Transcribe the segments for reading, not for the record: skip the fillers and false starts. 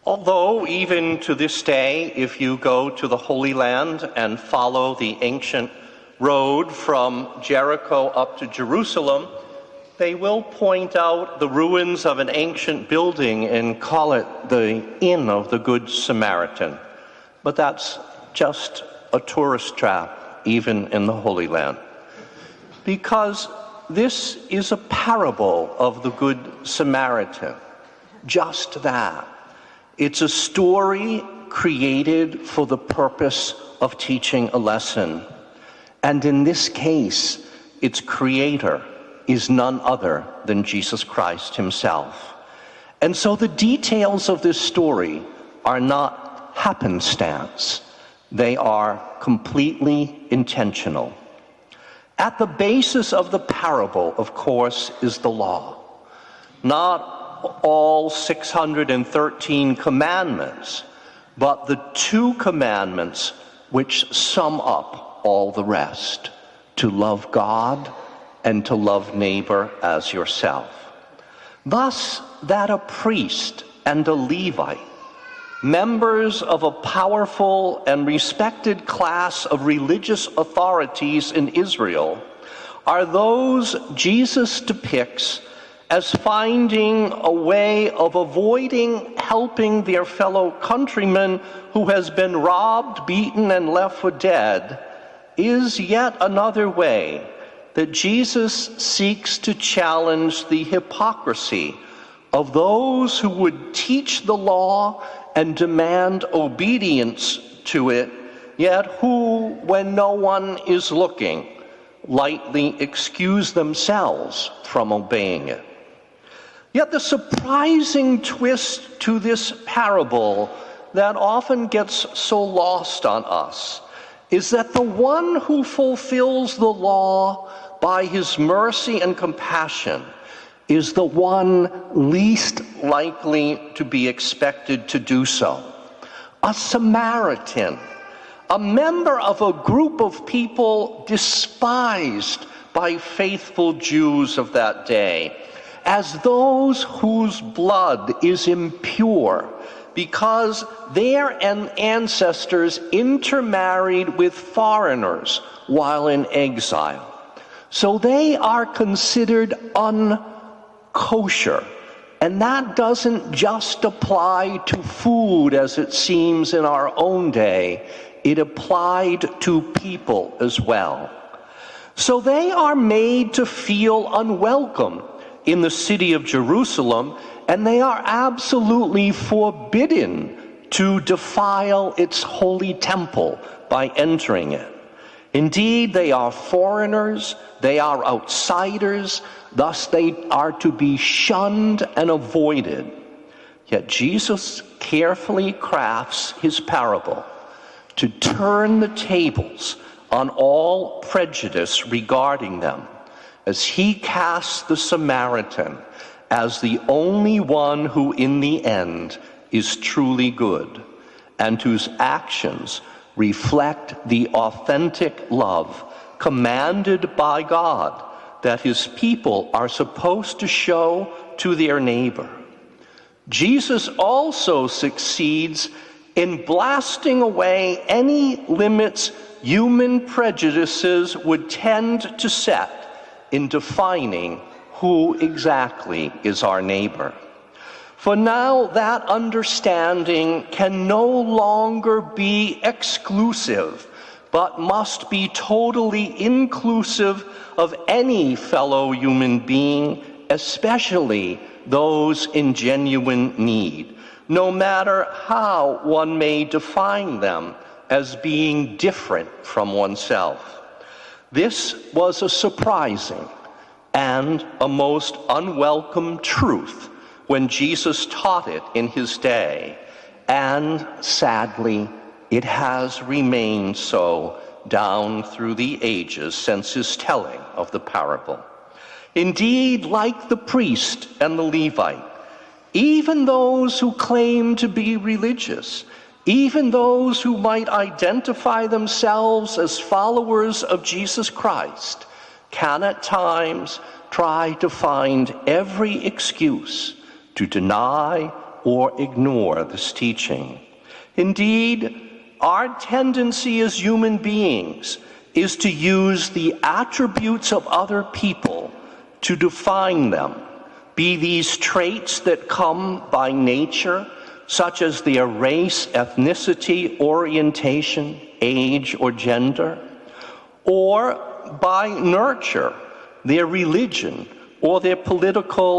Although even to this day, if you go to the Holy Land and follow the ancient road from Jericho up to Jerusalem, they will point out the ruins of an ancient building and call it the Inn of the Good Samaritan. But that's just a tourist trap, even in the Holy Land. Because this is a parable of the Good Samaritan. Just that. It's a story created for the purpose of teaching a lesson. And in this case, its creator is none other than Jesus Christ himself. And so the details of this story are not happenstance. They are completely intentional. At the basis of the parable, of course, is the law. Not all 613 commandments, but the 2 commandments which sum up all the rest: to love God and to love neighbor as yourself. Thus, that a priest and a Levite, members of a powerful and respected class of religious authorities in Israel, are those Jesus depicts as finding a way of avoiding helping their fellow countryman who has been robbed, beaten, and left for dead, is yet another way that Jesus seeks to challenge the hypocrisy of those who would teach the law and demand obedience to it, yet who, when no one is looking, lightly excuse themselves from obeying it. Yet the surprising twist to this parable that often gets so lost on us is that the one who fulfills the law by his mercy and compassion is the one least likely to be expected to do so. A Samaritan, a member of a group of people despised by faithful Jews of that day, as those whose blood is impure because their ancestors intermarried with foreigners while in exile. So they are considered unkosher. And that doesn't just apply to food as it seems in our own day. It applied to people as well. So they are made to feel unwelcome in the city of Jerusalem, and they are absolutely forbidden to defile its holy temple by entering it. Indeed, they are foreigners, they are outsiders, thus they are to be shunned and avoided. Yet Jesus carefully crafts his parable to turn the tables on all prejudice regarding them, as he casts the Samaritan as the only one who in the end is truly good, and whose actions reflect the authentic love commanded by God that his people are supposed to show to their neighbor. Jesus also succeeds in blasting away any limits human prejudices would tend to set in defining who exactly is our neighbor. For now, that understanding can no longer be exclusive, but must be totally inclusive of any fellow human being, especially those in genuine need, no matter how one may define them as being different from oneself. This was a surprising and a most unwelcome truth when Jesus taught it in his day, and sadly, it has remained so down through the ages since his telling of the parable. Indeed, like the priest and the Levite, even those who claim to be religious, even those who might identify themselves as followers of Jesus Christ, can at times try to find every excuse to deny or ignore this teaching. Indeed, our tendency as human beings is to use the attributes of other people to define them, be these traits that come by nature, such as their race, ethnicity, orientation, age, or gender, or by nurture, their religion, or their political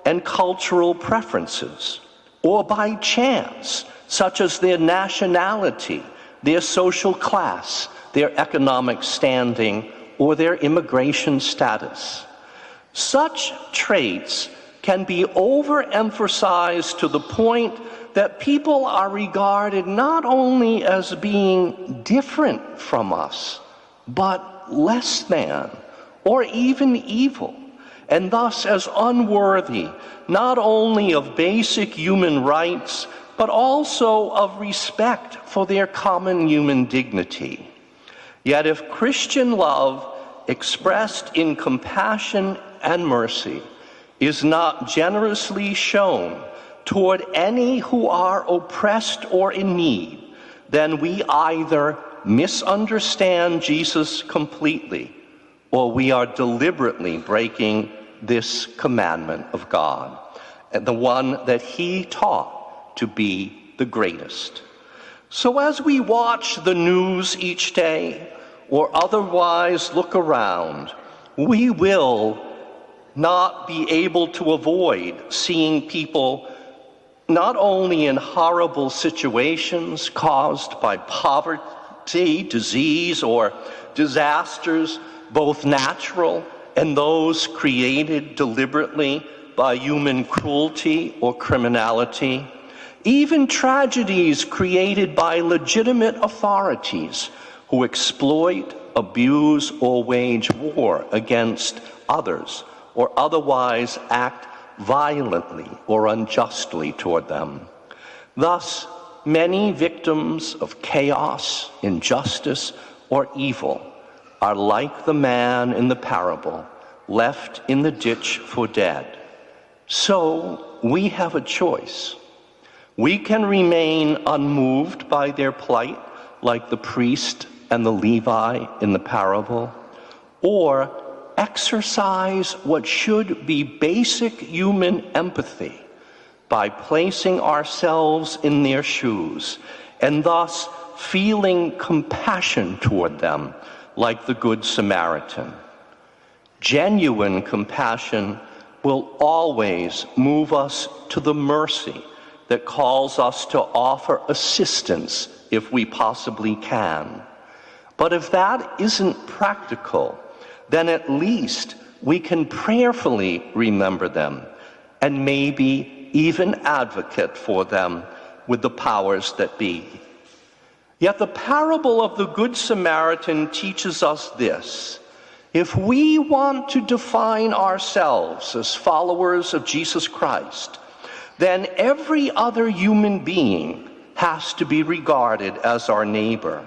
and cultural preferences, or by chance, such as their nationality, their social class, their economic standing, or their immigration status. Such traits can be overemphasized to the point that people are regarded not only as being different from us, but less than, or even evil, and thus as unworthy not only of basic human rights, but also of respect for their common human dignity. Yet if Christian love, expressed in compassion and mercy, is not generously shown toward any who are oppressed or in need, then we either misunderstand Jesus completely, or we are deliberately breaking this commandment of God, and the one that he taught to be the greatest. So as we watch the news each day, or otherwise look around, we will not be able to avoid seeing people not only in horrible situations caused by poverty, disease, or disasters, both natural and those created deliberately by human cruelty or criminality, even tragedies created by legitimate authorities who exploit, abuse, or wage war against others, or otherwise act violently or unjustly toward them. Thus, many victims of chaos, injustice, or evil are like the man in the parable, left in the ditch for dead. So we have a choice. We can remain unmoved by their plight, like the priest and the Levi in the parable, or exercise what should be basic human empathy by placing ourselves in their shoes and thus feeling compassion toward them, like the Good Samaritan. Genuine compassion will always move us to the mercy that calls us to offer assistance if we possibly can. But if that isn't practical, then at least we can prayerfully remember them and maybe even advocate for them with the powers that be. Yet the parable of the Good Samaritan teaches us this: if we want to define ourselves as followers of Jesus Christ, then every other human being has to be regarded as our neighbor.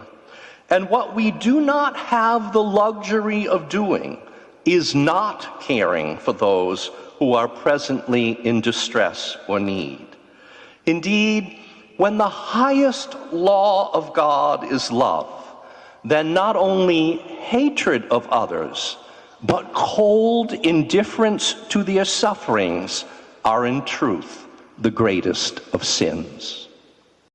And what we do not have the luxury of doing is not caring for those who are presently in distress or need. Indeed, when the highest law of God is love, then not only hatred of others, but cold indifference to their sufferings are in truth the greatest of sins.